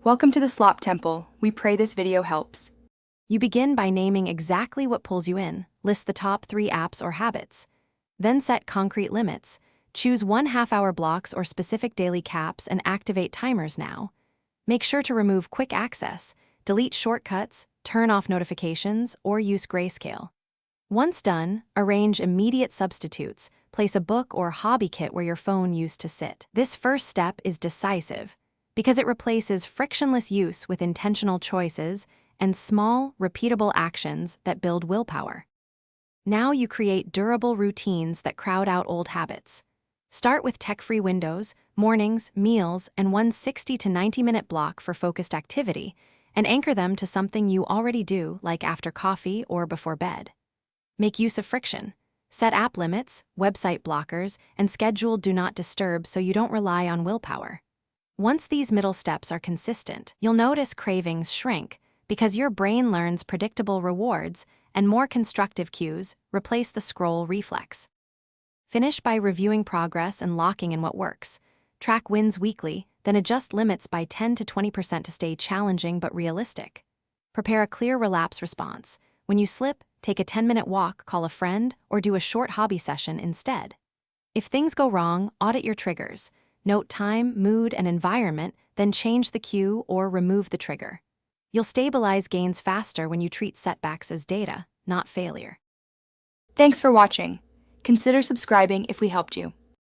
Welcome to the Slop Temple. We pray this video helps. You begin by naming exactly what pulls you in, list the top 3 apps or habits. Then set concrete limits. Choose 1/2-hour blocks or specific daily caps and activate timers now. Make sure to remove quick access, delete shortcuts, turn off notifications, or use grayscale. Once done, arrange immediate substitutes. Place a book or hobby kit where your phone used to sit. This first step is decisive because it replaces frictionless use with intentional choices and small, repeatable actions that build willpower. Now you create durable routines that crowd out old habits. Start with tech-free windows, mornings, meals, and one 60 to 90-minute block for focused activity, and anchor them to something you already do, like after coffee or before bed. Make use of friction. Set app limits, website blockers, and schedule Do Not Disturb so you don't rely on willpower. Once these middle steps are consistent, you'll notice cravings shrink because your brain learns predictable rewards and more constructive cues replace the scroll reflex. Finish by reviewing progress and locking in what works. Track wins weekly, then adjust limits by 10 to 20% to stay challenging but realistic. Prepare a clear relapse response. When you slip, take a 10-minute walk, call a friend, or do a short hobby session instead. If things go wrong, audit your triggers. Note time, mood, and environment, then change the cue or remove the trigger. You'll stabilize gains faster when you treat setbacks as data, not failure. Thanks for watching. Consider subscribing if we helped you.